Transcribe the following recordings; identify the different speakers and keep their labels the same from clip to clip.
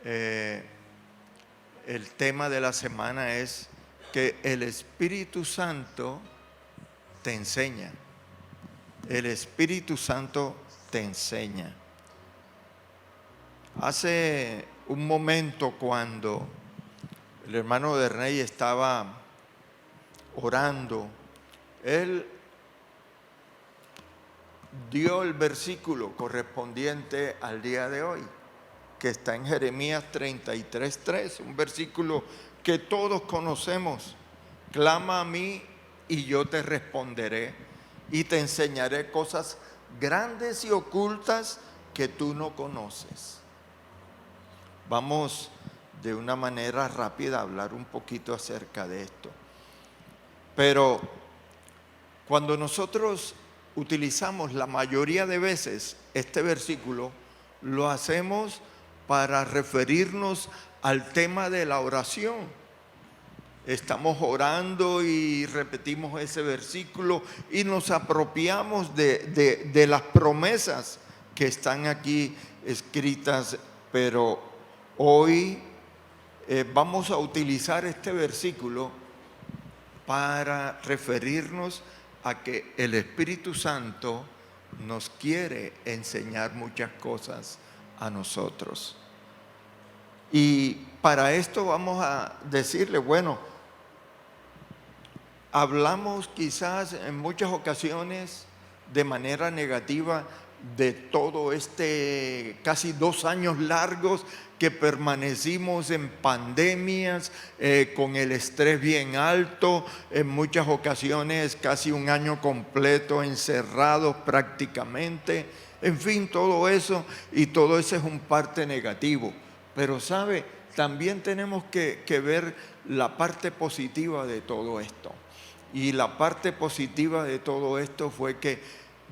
Speaker 1: Eh, el tema de la semana es que el Espíritu Santo te enseña. El Espíritu Santo te enseña. Hace un momento, cuando el hermano de Rey estaba orando, él dio el versículo correspondiente al día de hoy, que está en Jeremías 33:3, un versículo que todos conocemos. Clama a mí y yo te responderé y te enseñaré cosas grandes y ocultas que tú no conoces. Vamos de una manera rápida a hablar un poquito acerca de esto. Pero cuando nosotros utilizamos la mayoría de veces este versículo, lo hacemos para referirnos al tema de la oración. Estamos orando y repetimos ese versículo y nos apropiamos de las promesas que están aquí escritas, pero hoy vamos a utilizar este versículo para referirnos a que el Espíritu Santo nos quiere enseñar muchas cosas a nosotros. Y para esto vamos a decirle, bueno, hablamos quizás en muchas ocasiones de manera negativa de todo este casi 2 años largos que permanecimos en pandemias, con el estrés bien alto, en muchas ocasiones casi un año completo encerrados prácticamente, en fin, todo eso, y todo eso es un parte negativo. Pero sabe, también tenemos que ver la parte positiva de todo esto. Y la parte positiva de todo esto fue que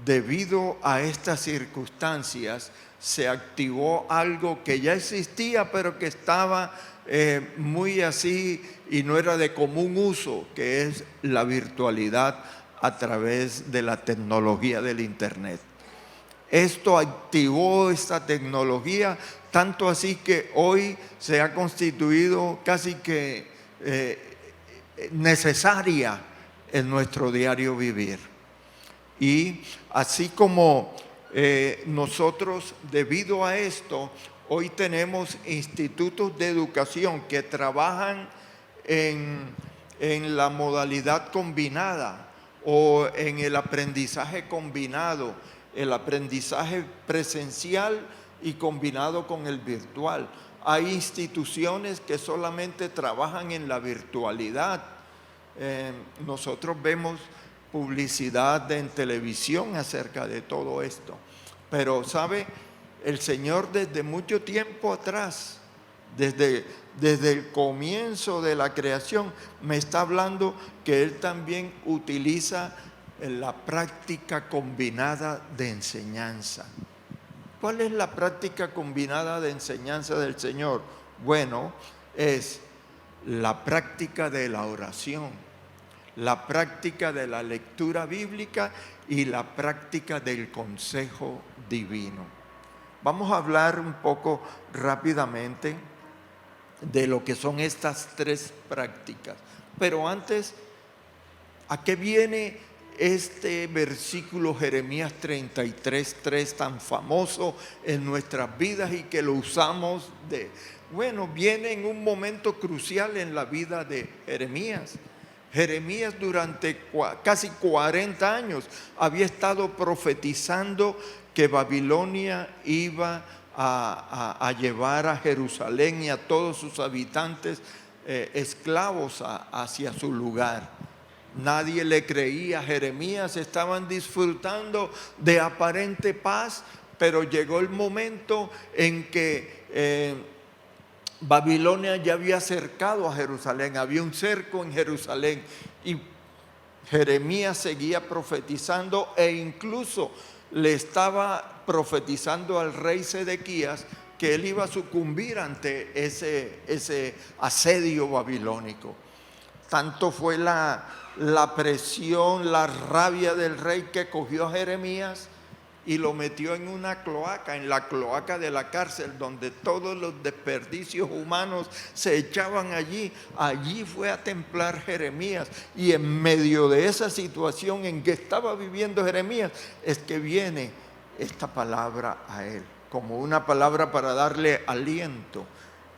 Speaker 1: debido a estas circunstancias se activó algo que ya existía, pero que estaba muy así y no era de común uso, que es la virtualidad a través de la tecnología del Internet. Esto activó esta tecnología, tanto así que hoy se ha constituido casi que necesaria en nuestro diario vivir. Y así como nosotros, debido a esto, hoy tenemos institutos de educación que trabajan en la modalidad combinada o en el aprendizaje combinado, el aprendizaje presencial y combinado con el virtual. Hay instituciones que solamente trabajan en la virtualidad. Nosotros vemos publicidad en televisión acerca de todo esto. Pero, ¿sabe? El Señor desde mucho tiempo atrás, desde el comienzo de la creación, me está hablando que Él también utiliza la práctica combinada de enseñanza. ¿Cuál es la práctica combinada de enseñanza del Señor? Bueno, es la práctica de la oración, la práctica de la lectura bíblica y la práctica del consejo divino. Vamos a hablar un poco rápidamente de lo que son estas 3 prácticas. Pero antes, ¿a qué viene este versículo Jeremías 33:3 tan famoso en nuestras vidas y que lo usamos bueno, viene en un momento crucial en la vida de Jeremías. Jeremías durante casi 40 años había estado profetizando que Babilonia iba a llevar a Jerusalén y a todos sus habitantes esclavos hacia su lugar. Nadie le creía a Jeremías, estaban disfrutando de aparente paz, pero llegó el momento en que Babilonia ya había cercado a Jerusalén, había un cerco en Jerusalén y Jeremías seguía profetizando e incluso le estaba profetizando al rey Sedequías que él iba a sucumbir ante ese asedio babilónico. Tanto fue la presión, la rabia del rey que cogió a Jeremías y lo metió en una cloaca, en la cloaca de la cárcel, donde todos los desperdicios humanos se echaban allí. Allí fue a templar Jeremías, y en medio de esa situación en que estaba viviendo Jeremías es que viene esta palabra a él, como una palabra para darle aliento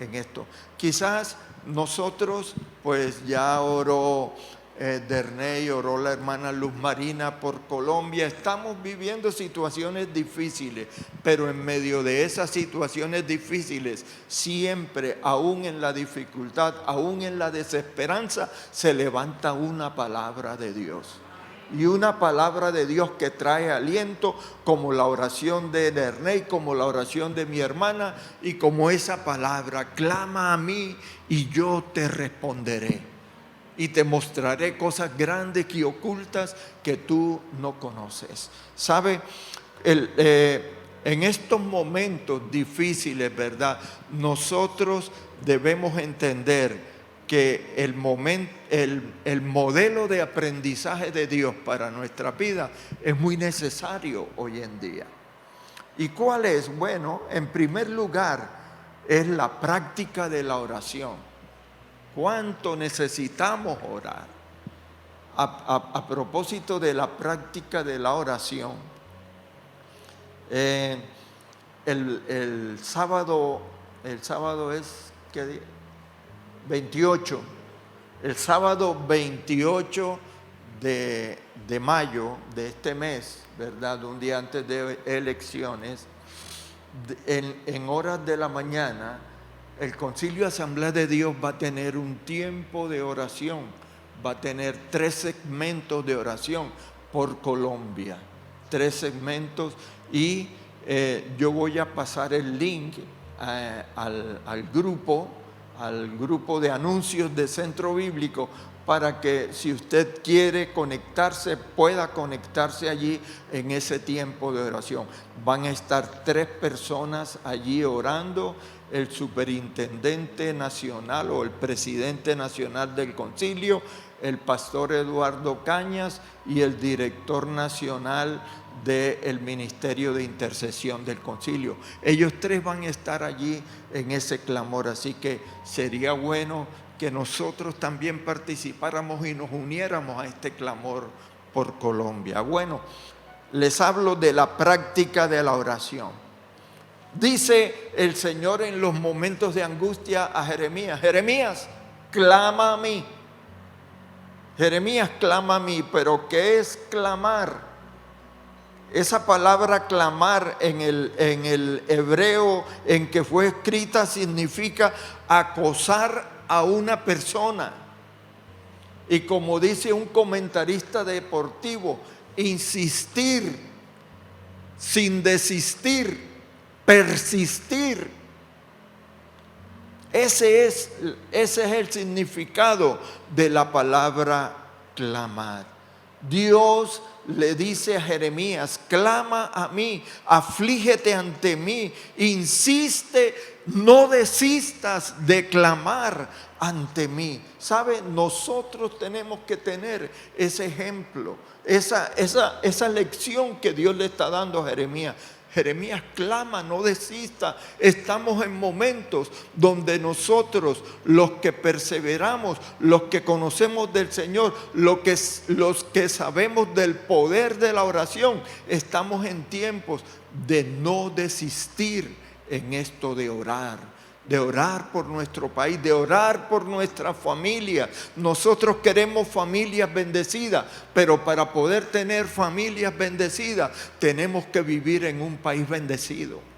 Speaker 1: en esto. Quizás nosotros, pues ya oró Derney, oró la hermana Luz Marina por Colombia. Estamos viviendo situaciones difíciles, pero en medio de esas situaciones difíciles, siempre, aún en la dificultad, aún en la desesperanza, se levanta una palabra de Dios. Y una palabra de Dios que trae aliento, como la oración de Derney, como la oración de mi hermana, y como esa palabra: clama a mí y yo te responderé y te mostraré cosas grandes y ocultas que tú no conoces. ¿Sabe? En estos momentos difíciles, ¿verdad?, nosotros debemos entender que el modelo de aprendizaje de Dios para nuestra vida es muy necesario hoy en día. ¿Y cuál es? Bueno, en primer lugar, es la práctica de la oración. ¿Cuánto necesitamos orar? A propósito de la práctica de la oración, el sábado es, ¿qué día? 28. El sábado 28 de mayo de este mes, ¿verdad?, un día antes de elecciones, en horas de la mañana, el Concilio Asamblea de Dios va a tener un tiempo de oración, va a tener 3 segmentos de oración por Colombia, 3 segmentos, y yo voy a pasar el link al grupo de anuncios de Centro Bíblico, para que si usted quiere conectarse, pueda conectarse allí en ese tiempo de oración. Van a estar 3 personas allí orando: el superintendente nacional o el presidente nacional del concilio, el pastor Eduardo Cañas, y el director nacional del Ministerio de Intercesión del concilio. Ellos 3 van a estar allí en ese clamor, así que sería bueno que nosotros también participáramos y nos uniéramos a este clamor por Colombia. Bueno, les hablo de la práctica de la oración. Dice el Señor en los momentos de angustia a Jeremías: Jeremías, clama a mí. Jeremías, clama a mí. ¿Pero qué es clamar? Esa palabra clamar en el hebreo en que fue escrita significa acosar a una persona. Y como dice un comentarista deportivo, insistir, sin desistir, persistir. Ese es el significado de la palabra clamar. Dios le dice a Jeremías: clama a mí, aflígete ante mí, insiste, no desistas de clamar ante mí. ¿Sabe? Nosotros tenemos que tener ese ejemplo, esa lección que Dios le está dando a Jeremías. Jeremías, clama, no desista. Estamos en momentos donde nosotros, los que perseveramos, los que conocemos del Señor, los que sabemos del poder de la oración, estamos en tiempos de no desistir en esto de orar por nuestro país, de orar por nuestra familia. Nosotros queremos familias bendecidas, pero para poder tener familias bendecidas tenemos que vivir en un país bendecido.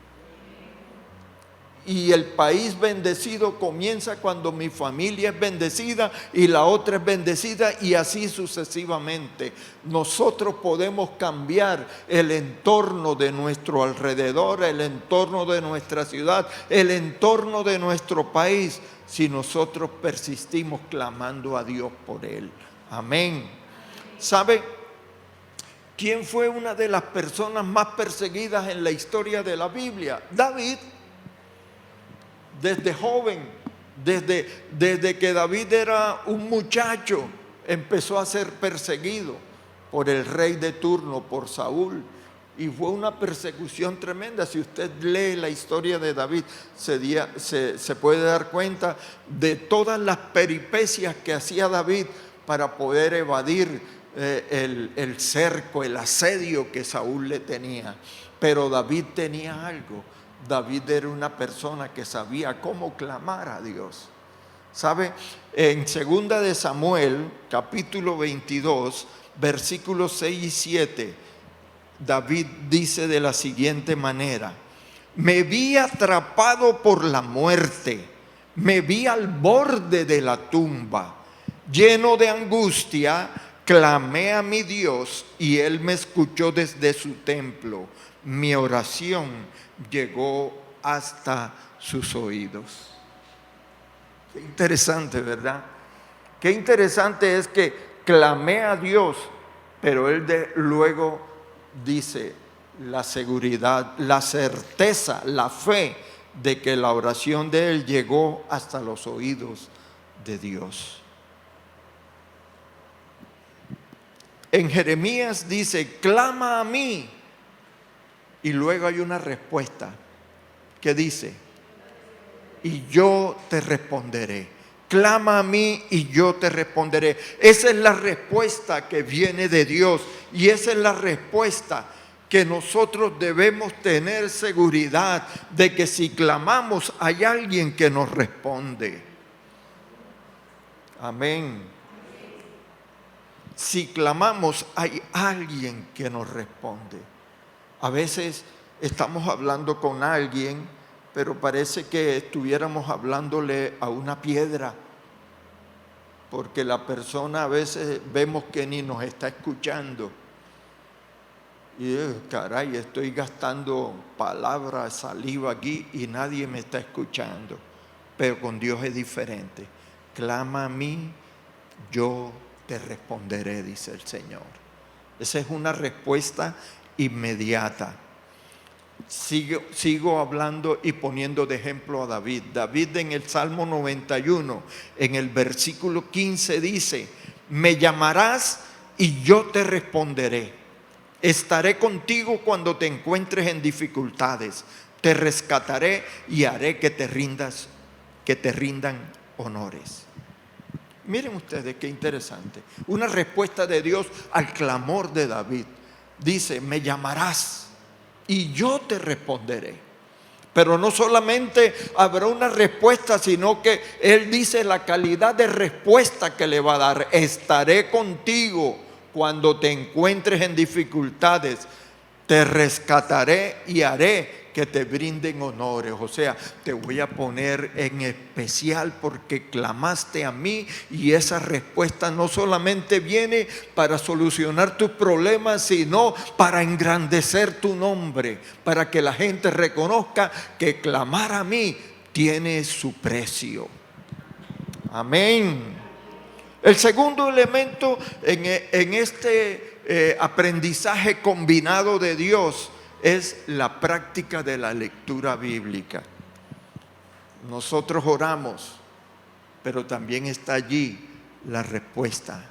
Speaker 1: Y el país bendecido comienza cuando mi familia es bendecida y la otra es bendecida, y así sucesivamente. Nosotros podemos cambiar el entorno de nuestro alrededor, el entorno de nuestra ciudad, el entorno de nuestro país, si nosotros persistimos clamando a Dios por él. Amén. ¿Sabe quién fue una de las personas más perseguidas en la historia de la Biblia? David. Desde joven, desde que David era un muchacho, empezó a ser perseguido por el rey de turno, por Saúl. Y fue una persecución tremenda. Si usted lee la historia de David, se puede dar cuenta de todas las peripecias que hacía David para poder evadir el cerco, el asedio que Saúl le tenía. Pero David tenía algo. David era una persona que sabía cómo clamar a Dios. ¿Sabe? En 2 de Samuel, capítulo 22, versículos 6 y 7, David dice de la siguiente manera: me vi atrapado por la muerte, me vi al borde de la tumba, lleno de angustia, clamé a mi Dios y Él me escuchó desde su templo. Mi oración llegó hasta sus oídos. Qué interesante, ¿verdad? Qué interesante es que clamé a Dios, pero Él luego dice la seguridad, la certeza, la fe de que la oración de Él llegó hasta los oídos de Dios. En Jeremías dice: clama a mí. Y luego hay una respuesta que dice: y yo te responderé. Clama a mí y yo te responderé. Esa es la respuesta que viene de Dios. Y esa es la respuesta que nosotros debemos tener seguridad de que si clamamos hay alguien que nos responde. Amén. Si clamamos hay alguien que nos responde. A veces estamos hablando con alguien, pero parece que estuviéramos hablándole a una piedra, porque la persona a veces vemos que ni nos está escuchando. Y caray, estoy gastando palabras, saliva aquí y nadie me está escuchando. Pero con Dios es diferente. Clama a mí, yo te responderé, dice el Señor. Esa es una respuesta inmediata. Sigo hablando y poniendo de ejemplo a David. David en el Salmo 91, en el versículo 15 dice: me llamarás y yo te responderé. Estaré contigo cuando te encuentres en dificultades. Te rescataré y haré que te rindan honores. Miren ustedes qué interesante. Una respuesta de Dios al clamor de David. Dice: me llamarás y yo te responderé. Pero no solamente habrá una respuesta, sino que Él dice la calidad de respuesta que le va a dar. Estaré contigo cuando te encuentres en dificultades. Te rescataré y haré que te brinden honores. O sea, te voy a poner en especial porque clamaste a mí, y esa respuesta no solamente viene para solucionar tus problemas, sino para engrandecer tu nombre, para que la gente reconozca que clamar a mí tiene su precio. Amén. El segundo elemento en este aprendizaje combinado de Dios es la práctica de la lectura bíblica. Nosotros oramos, pero también está allí la respuesta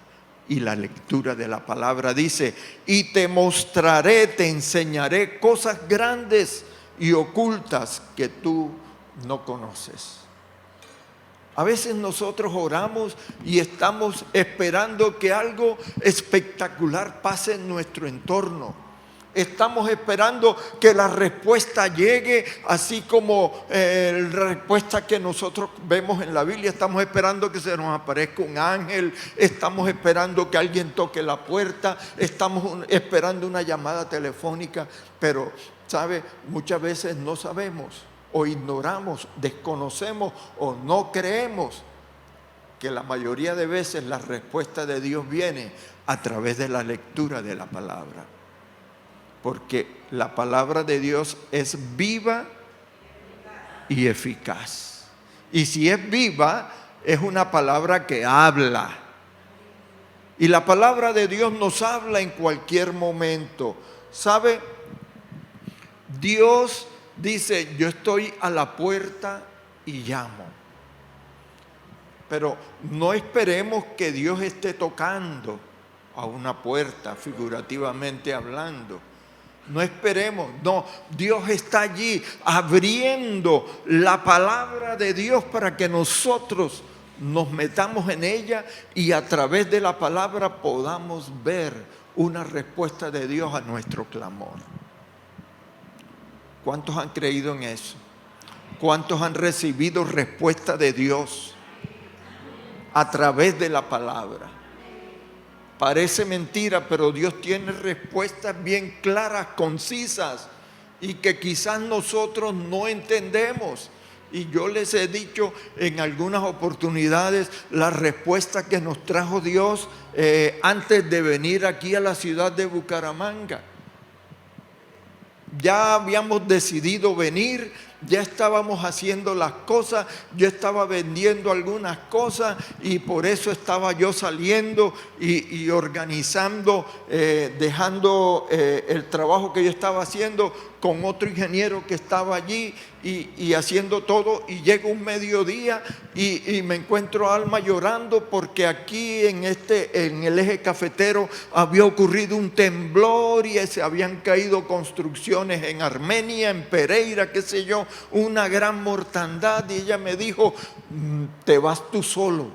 Speaker 1: y la lectura de la palabra. Dice: y te mostraré, te enseñaré cosas grandes y ocultas que tú no conoces. A veces nosotros oramos y estamos esperando que algo espectacular pase en nuestro entorno. Estamos esperando que la respuesta llegue, así como la respuesta que nosotros vemos en la Biblia. Estamos esperando que se nos aparezca un ángel, estamos esperando que alguien toque la puerta, estamos esperando una llamada telefónica. Pero, ¿sabe? Muchas veces no sabemos, o ignoramos, desconocemos o no creemos que la mayoría de veces la respuesta de Dios viene a través de la lectura de la palabra. Porque la palabra de Dios es viva y eficaz. Y si es viva, es una palabra que habla. Y la palabra de Dios nos habla en cualquier momento. ¿Sabe? Dios dice: yo estoy a la puerta y llamo. Pero no esperemos que Dios esté tocando a una puerta, figurativamente hablando. No esperemos, no, Dios está allí abriendo la palabra de Dios para que nosotros nos metamos en ella y a través de la palabra podamos ver una respuesta de Dios a nuestro clamor. ¿Cuántos han creído en eso? ¿Cuántos han recibido respuesta de Dios a través de la palabra? Parece mentira, pero Dios tiene respuestas bien claras, concisas, y que quizás nosotros no entendemos. Y yo les he dicho en algunas oportunidades la respuesta que nos trajo Dios antes de venir aquí a la ciudad de Bucaramanga. Ya habíamos decidido venir, ya estábamos haciendo las cosas, yo estaba vendiendo algunas cosas y por eso estaba yo saliendo y organizando, dejando el trabajo que yo estaba haciendo con otro ingeniero que estaba allí y haciendo todo, y llega un mediodía y me encuentro a Alma llorando porque aquí en el eje cafetero había ocurrido un temblor y se habían caído construcciones en Armenia, en Pereira, qué sé yo, una gran mortandad, y ella me dijo: te vas tú solo,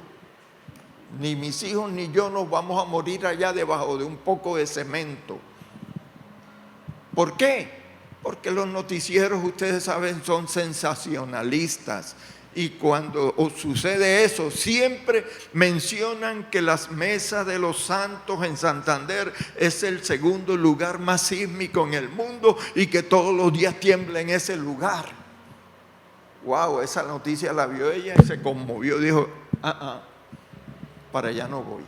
Speaker 1: ni mis hijos ni yo nos vamos a morir allá debajo de un poco de cemento. ¿Por qué? Porque los noticieros, ustedes saben, son sensacionalistas, y cuando sucede eso siempre mencionan que las mesas de los santos en Santander es el segundo lugar más sísmico en el mundo y que todos los días tiembla en ese lugar. Wow, esa noticia la vio ella y se conmovió, dijo: para allá no voy.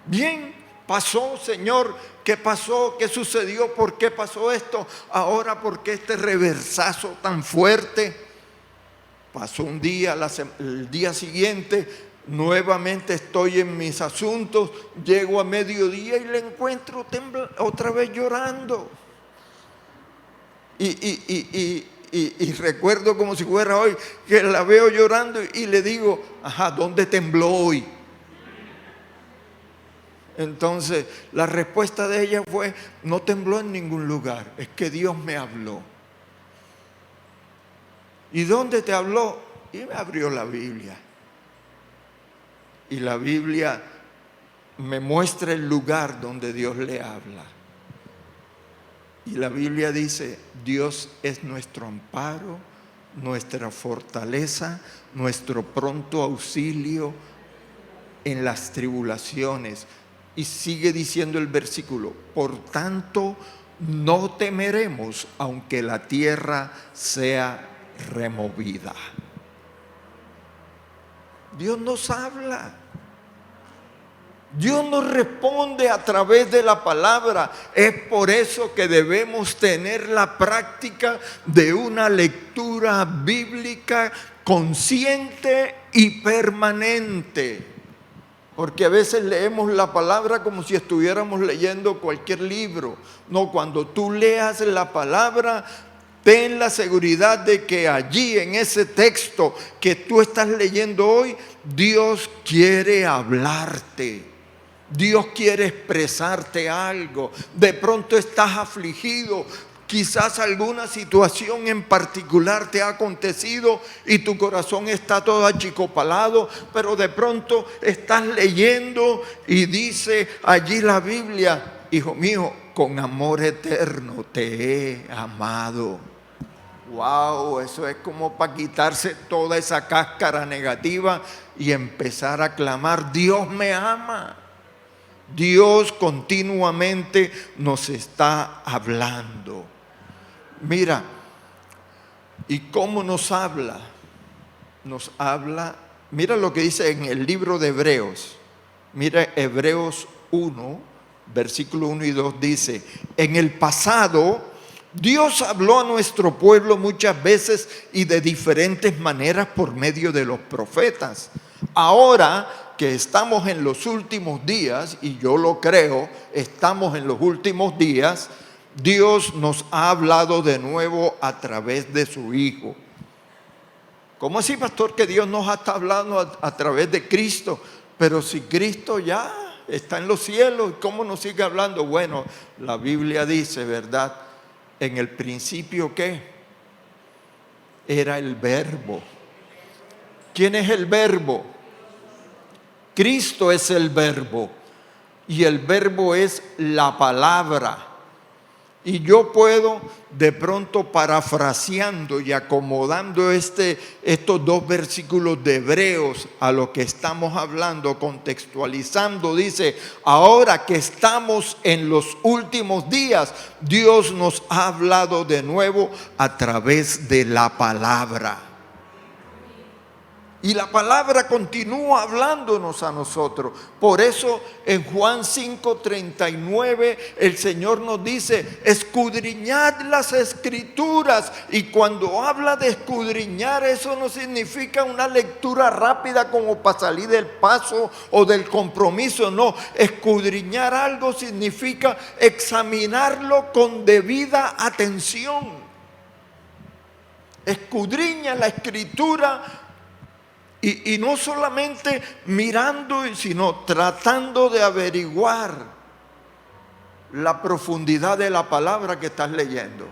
Speaker 1: Bien, pasó, Señor, ¿qué pasó? ¿Qué sucedió? ¿Por qué pasó esto? Ahora, ¿por qué este reversazo tan fuerte? Pasó un día, el día siguiente, nuevamente estoy en mis asuntos, llego a mediodía y la encuentro otra vez llorando. Y recuerdo como si fuera hoy que la veo llorando y le digo: ¿dónde tembló hoy? Entonces la respuesta de ella fue: no tembló en ningún lugar, es que Dios me habló. ¿Y dónde te habló? Y me abrió la Biblia. Y la Biblia me muestra el lugar donde Dios le habla. Y la Biblia dice: Dios es nuestro amparo, nuestra fortaleza, nuestro pronto auxilio en las tribulaciones. Y sigue diciendo el versículo: por tanto, no temeremos aunque la tierra sea removida. Dios nos habla. Dios nos responde a través de la palabra. Es por eso que debemos tener la práctica de una lectura bíblica consciente y permanente. Porque a veces leemos la palabra como si estuviéramos leyendo cualquier libro. No, cuando tú leas la palabra, ten la seguridad de que allí en ese texto que tú estás leyendo hoy, Dios quiere hablarte. Dios quiere expresarte algo. De pronto estás afligido. Quizás alguna situación en particular te ha acontecido y tu corazón está todo achicopalado, pero de pronto estás leyendo y dice allí la Biblia: hijo mío, con amor eterno te he amado. Wow, eso es como para quitarse toda esa cáscara negativa y empezar a clamar: Dios me ama. Dios continuamente nos está hablando. Mira, ¿y cómo nos habla? Nos habla, mira lo que dice en el libro de Hebreos. Mira, Hebreos 1, versículo 1 y 2 dice: en el pasado Dios habló a nuestro pueblo muchas veces y de diferentes maneras por medio de los profetas. Ahora que estamos en los últimos días, y yo lo creo, estamos en los últimos días, Dios nos ha hablado de nuevo a través de su Hijo. ¿Cómo así, pastor, que Dios nos está hablando a través de Cristo? Pero si Cristo ya está en los cielos. ¿Cómo nos sigue hablando? Bueno, la Biblia dice, ¿verdad? En el principio, ¿qué? Era el Verbo. ¿Quién es el Verbo? Cristo es el Verbo. Y el Verbo es la palabra. Y yo puedo, de pronto, parafraseando y acomodando estos dos versículos de Hebreos a lo que estamos hablando, contextualizando, dice: ahora que estamos en los últimos días, Dios nos ha hablado de nuevo a través de la palabra. Y la palabra continúa hablándonos a nosotros. Por eso en Juan 5:39 el Señor nos dice: escudriñad las escrituras. Y cuando habla de escudriñar, eso no significa una lectura rápida como para salir del paso o del compromiso. No, escudriñar algo significa examinarlo con debida atención. Escudriña la escritura. Y no solamente mirando, sino tratando de averiguar la profundidad de la palabra que estás leyendo.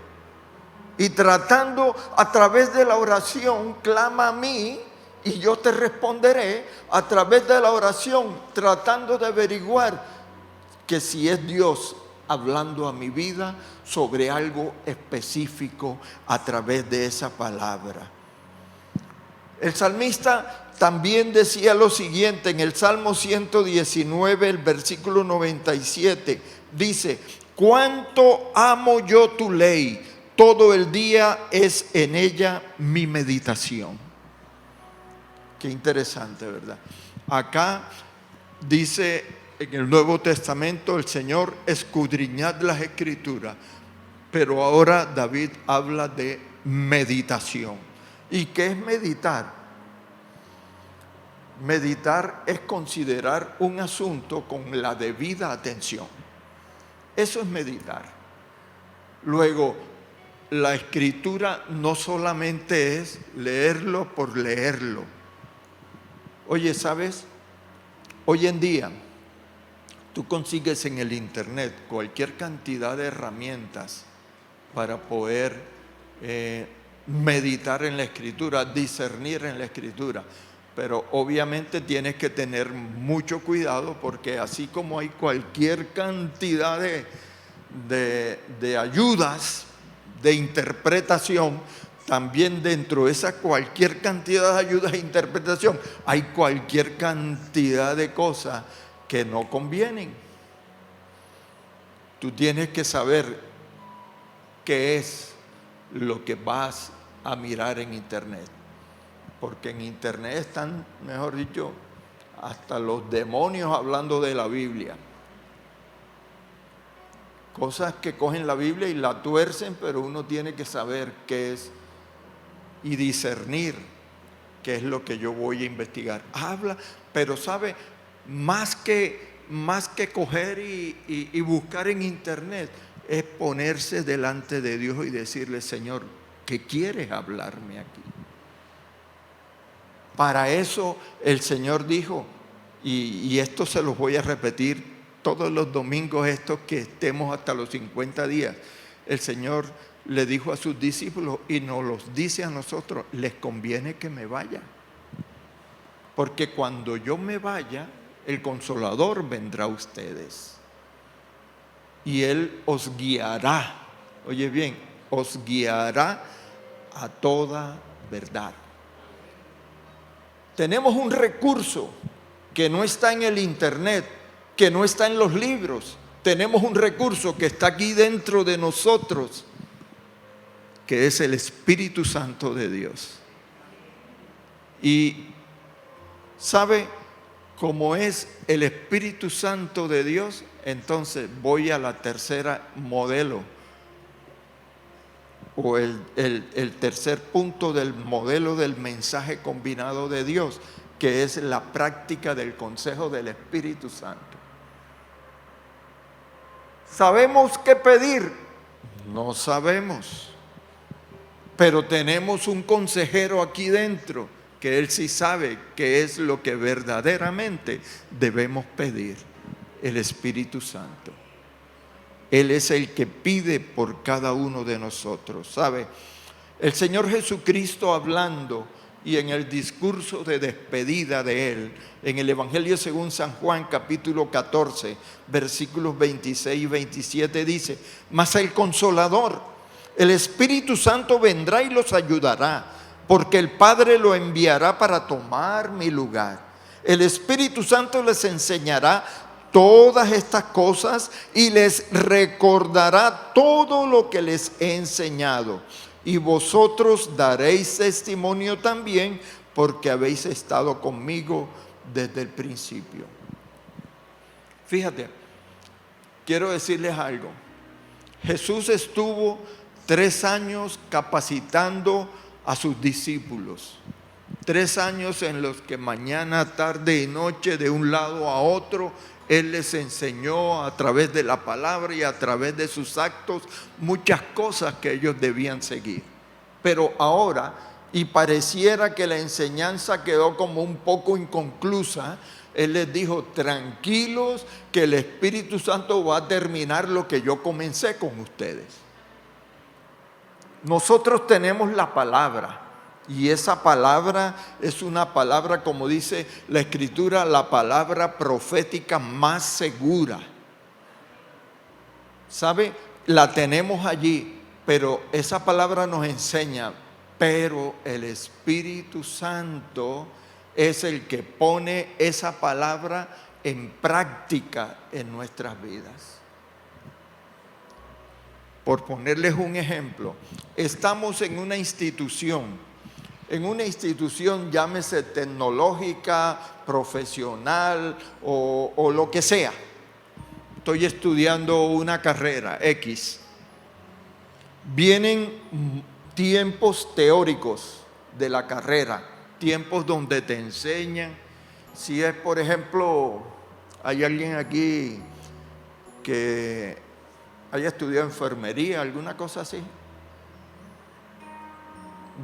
Speaker 1: Y tratando a través de la oración: clama a mí y yo te responderé. A través de la oración, tratando de averiguar que si es Dios hablando a mi vida sobre algo específico a través de esa palabra. El salmista también decía lo siguiente en el Salmo 119, el versículo 97. Dice: cuánto amo yo tu ley, todo el día es en ella mi meditación. Qué interesante, ¿verdad? Acá dice en el Nuevo Testamento el Señor: escudriñad las escrituras. Pero ahora David habla de meditación. ¿Y qué es meditar? Meditar es considerar un asunto con la debida atención. Eso es meditar. Luego, la escritura no solamente es leerlo por leerlo. Oye, ¿sabes? Hoy en día, tú consigues en el internet cualquier cantidad de herramientas para poder meditar en la escritura, discernir en la escritura. Pero obviamente tienes que tener mucho cuidado, porque así como hay cualquier cantidad de ayudas de interpretación, también dentro de esa cualquier cantidad de ayudas de interpretación hay cualquier cantidad de cosas que no convienen. Tú tienes que saber qué es lo que vas a mirar en internet, porque en internet están, mejor dicho, hasta los demonios hablando de la Biblia. Cosas que cogen la Biblia y la tuercen, pero uno tiene que saber qué es y discernir qué es lo que yo voy a investigar. Habla, pero sabe, más que coger y buscar en internet, es ponerse delante de Dios y decirle: Señor, ¿qué quieres hablarme aquí? Para eso el Señor dijo, y esto se los voy a repetir todos los domingos estos que estemos hasta los 50 días. El Señor le dijo a sus discípulos, y nos los dice a nosotros: les conviene que me vaya, porque cuando yo me vaya, el Consolador vendrá a ustedes y Él os guiará. Oye bien, os guiará a toda verdad. Tenemos un recurso que no está en el internet, que no está en los libros. Tenemos un recurso que está aquí dentro de nosotros, que es el Espíritu Santo de Dios. Y ¿sabe cómo es el Espíritu Santo de Dios? Entonces voy a la tercera modelo, o el tercer punto del modelo del mensaje combinado de Dios, que es la práctica del consejo del Espíritu Santo. ¿Sabemos qué pedir? No sabemos, pero tenemos un consejero aquí dentro que él sí sabe qué es lo que verdaderamente debemos pedir. el Espíritu Santo. Él es el que pide por cada uno de nosotros, ¿sabe? El Señor Jesucristo hablando y en el discurso de despedida de Él, en el Evangelio según San Juan, capítulo 14, versículos 26 y 27, dice: mas el Consolador, el Espíritu Santo, vendrá y los ayudará, porque el Padre lo enviará para tomar mi lugar. El Espíritu Santo les enseñará todas estas cosas y les recordará todo lo que les he enseñado. Y vosotros daréis testimonio también, porque habéis estado conmigo desde el principio. Fíjate, quiero decirles algo. Jesús estuvo 3 años capacitando a sus discípulos. 3 años en los que mañana, tarde y noche, de un lado a otro, Él les enseñó a través de la palabra y a través de sus actos muchas cosas que ellos debían seguir. Pero ahora, y pareciera que la enseñanza quedó como un poco inconclusa, Él les dijo: tranquilos, que el Espíritu Santo va a terminar lo que yo comencé con ustedes. Nosotros tenemos la palabra. Y esa palabra es una palabra, como dice la Escritura, la palabra profética más segura. ¿Sabe? La tenemos allí, pero esa palabra nos enseña, pero el Espíritu Santo es el que pone esa palabra en práctica en nuestras vidas. Por ponerles un ejemplo, estamos en una institución, llámese tecnológica, profesional o lo que sea. Estoy estudiando una carrera X. Vienen tiempos teóricos de la carrera, tiempos donde te enseñan. Si es, por ejemplo, hay alguien aquí que haya estudiado enfermería, alguna cosa así.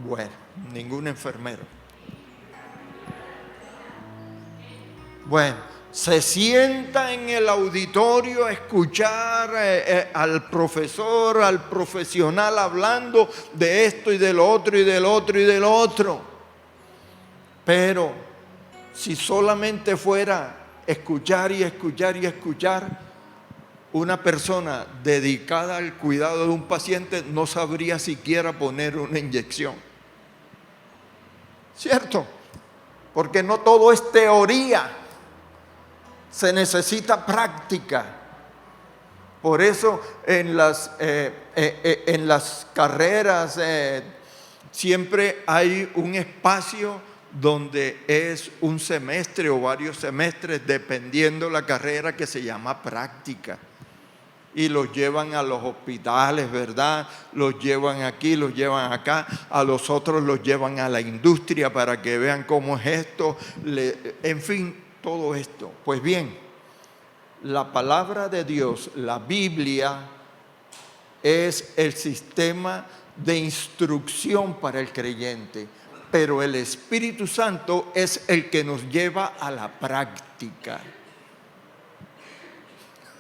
Speaker 1: Bueno, ningún enfermero. Bueno, se sienta en el auditorio a escuchar al profesor, al profesional hablando de esto y de lo otro y del otro y del otro. Pero si solamente fuera escuchar y escuchar y escuchar, una persona dedicada al cuidado de un paciente no sabría siquiera poner una inyección. ¿Cierto? Porque no todo es teoría. Se necesita práctica. Por eso en las carreras siempre hay un espacio donde es un semestre o varios semestres, dependiendo la carrera, que se llama práctica. Y los llevan a los hospitales, ¿verdad? Los llevan aquí, los llevan acá. A los otros los llevan a la industria para que vean cómo es esto. En fin, todo esto. Pues bien, la palabra de Dios, la Biblia, es el sistema de instrucción para el creyente. Pero el Espíritu Santo es el que nos lleva a la práctica.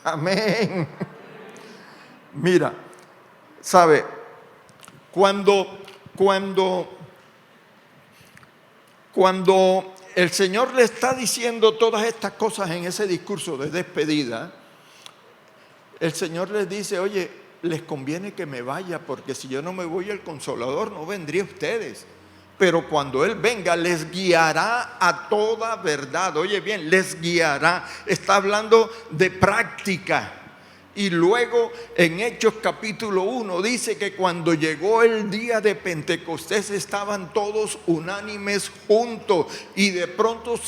Speaker 1: Amén. Mira, ¿sabe? Cuando el Señor le está diciendo todas estas cosas en ese discurso de despedida, el Señor les dice: oye, les conviene que me vaya, porque si yo no me voy, el Consolador no vendría a ustedes. Pero cuando Él venga, les guiará a toda verdad. Oye bien, les guiará. Está hablando de práctica. Y luego en Hechos capítulo 1 dice que cuando llegó el día de Pentecostés estaban todos unánimes juntos, y de pronto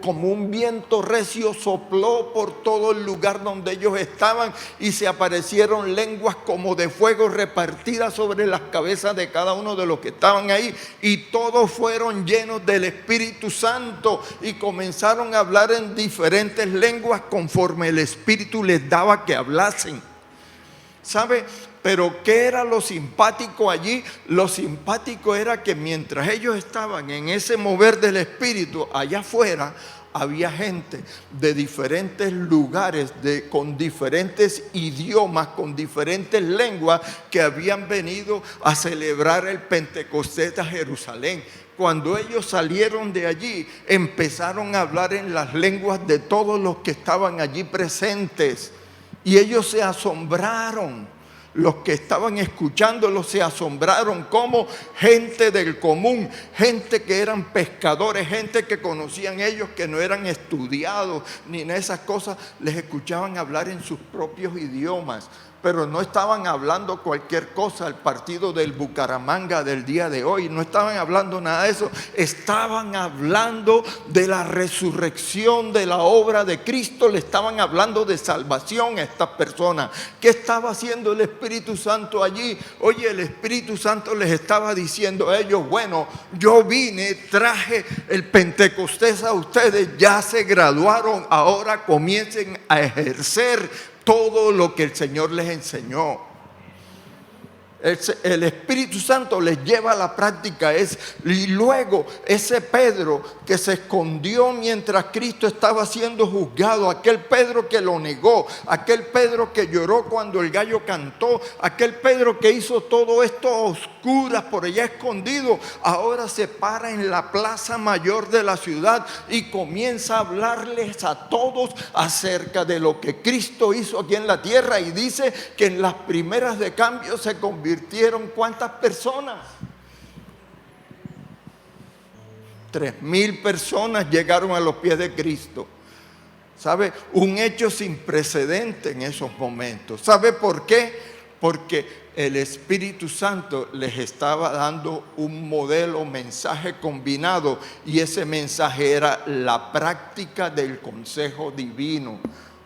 Speaker 1: como un viento recio sopló por todo el lugar donde ellos estaban, y se aparecieron lenguas como de fuego repartidas sobre las cabezas de cada uno de los que estaban ahí, y todos fueron llenos del Espíritu Santo y comenzaron a hablar en diferentes lenguas conforme el Espíritu les daba que hablasen. ¿Sabe? Pero ¿qué era lo simpático allí? Lo simpático era que mientras ellos estaban en ese mover del Espíritu, allá afuera había gente de diferentes lugares, con diferentes idiomas, con diferentes lenguas, que habían venido a celebrar el Pentecostés a Jerusalén. Cuando ellos salieron de allí, empezaron a hablar en las lenguas de todos los que estaban allí presentes. Y ellos se asombraron. Los que estaban escuchándolos se asombraron, como gente del común, gente que eran pescadores, gente que conocían ellos, que no eran estudiados ni en esas cosas, les escuchaban hablar en sus propios idiomas. Pero no estaban hablando cualquier cosa, el partido del Bucaramanga del día de hoy, no estaban hablando nada de eso. Estaban hablando de la resurrección, de la obra de Cristo, le estaban hablando de salvación a estas personas. ¿Qué estaba haciendo el Espíritu Santo allí? Oye, el Espíritu Santo les estaba diciendo a ellos: bueno, yo vine, traje el Pentecostés a ustedes, ya se graduaron, ahora comiencen a ejercer todo lo que el Señor les enseñó. El Espíritu Santo les lleva a la práctica. Y luego ese Pedro que se escondió mientras Cristo estaba siendo juzgado, aquel Pedro que lo negó, aquel Pedro que lloró cuando el gallo cantó, aquel Pedro que hizo todo esto a oscuras por allá escondido, ahora se para en la plaza mayor de la ciudad y comienza a hablarles a todos acerca de lo que Cristo hizo aquí en la tierra. Y dice que en las primeras de cambio se convirtieron, ¿cuántas personas? 3,000 personas llegaron a los pies de Cristo. ¿Sabe? Un hecho sin precedente en esos momentos. ¿Sabe por qué? Porque el Espíritu Santo les estaba dando un modelo, mensaje combinado, y ese mensaje era la práctica del consejo divino.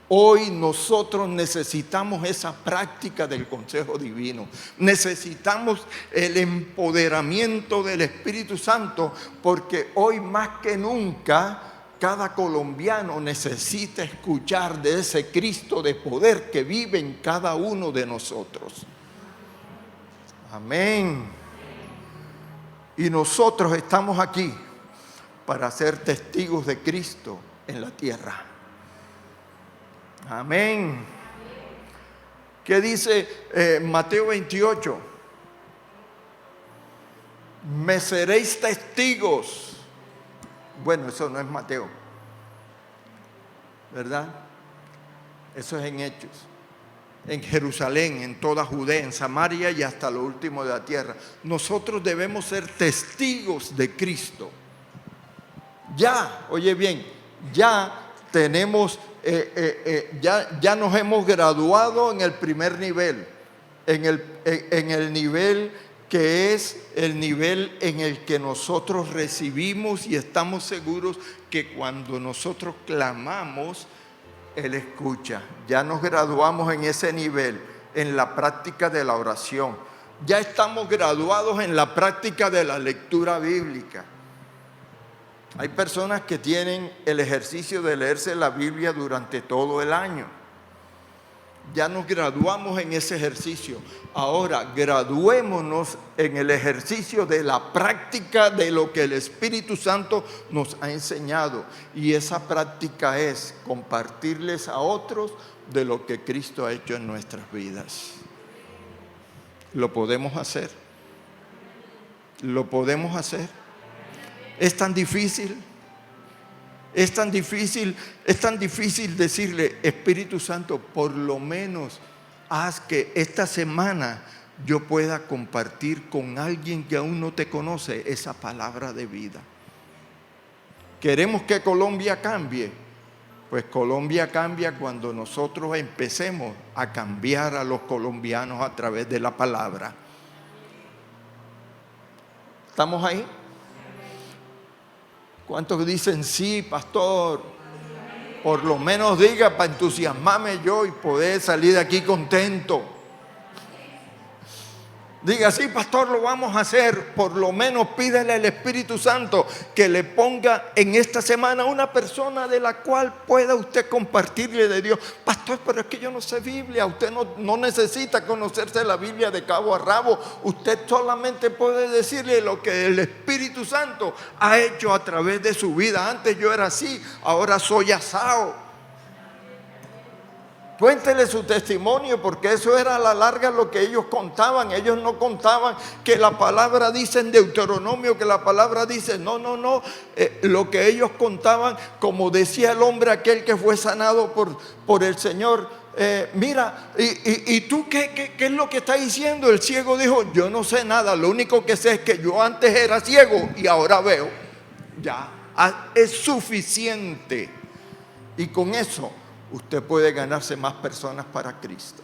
Speaker 1: Hoy nosotros necesitamos esa práctica del consejo divino. Necesitamos el empoderamiento del Espíritu Santo, porque hoy más que nunca cada colombiano necesita escuchar de ese Cristo de poder que vive en cada uno de nosotros. Amén. Y nosotros estamos aquí para ser testigos de Cristo en la tierra. Amén. ¿Qué dice Mateo 28? Me seréis testigos. Bueno, eso no es Mateo, ¿verdad? Eso es en Hechos. En Jerusalén, en toda Judea, en Samaria y hasta lo último de la tierra. Nosotros debemos ser testigos de Cristo. Ya, oye bien, ya tenemos... ya nos hemos graduado en el primer nivel, en el nivel que es el nivel en el que nosotros recibimos y estamos seguros que cuando nosotros clamamos, Él escucha. Ya nos graduamos en ese nivel, en la práctica de la oración. Ya estamos graduados en la práctica de la lectura bíblica. Hay personas que tienen el ejercicio de leerse la Biblia durante todo el año. Ya nos graduamos en ese ejercicio. Ahora, graduémonos en el ejercicio de la práctica de lo que el Espíritu Santo nos ha enseñado. Y esa práctica es compartirles a otros de lo que Cristo ha hecho en nuestras vidas. ¿Lo podemos hacer? ¿Lo podemos hacer? Es tan difícil, es tan difícil decirle: Espíritu Santo, por lo menos haz que esta semana yo pueda compartir con alguien que aún no te conoce esa palabra de vida. ¿Queremos que Colombia cambie? Pues Colombia cambia cuando nosotros empecemos a cambiar a los colombianos a través de la palabra. ¿Estamos ahí? ¿Cuántos dicen sí, pastor? Por lo menos diga para entusiasmarme yo y poder salir de aquí contento. Diga, sí, pastor, lo vamos a hacer. Por lo menos pídele al Espíritu Santo que le ponga en esta semana una persona de la cual pueda usted compartirle de Dios. Pastor, pero es que yo no sé Biblia. Usted no necesita conocerse la Biblia de cabo a rabo. Usted solamente puede decirle lo que el Espíritu Santo ha hecho a través de su vida. Antes yo era así, ahora soy asado. Cuéntele su testimonio, porque eso era a la larga lo que ellos contaban. Ellos no contaban que la palabra dice en Deuteronomio, que la palabra dice, no. Lo que ellos contaban, como decía el hombre aquel que fue sanado por el Señor. Mira, ¿y tú qué es lo que está diciendo? El ciego dijo, yo no sé nada, lo único que sé es que yo antes era ciego y ahora veo. Ya, es suficiente. Y con eso usted puede ganarse más personas para Cristo.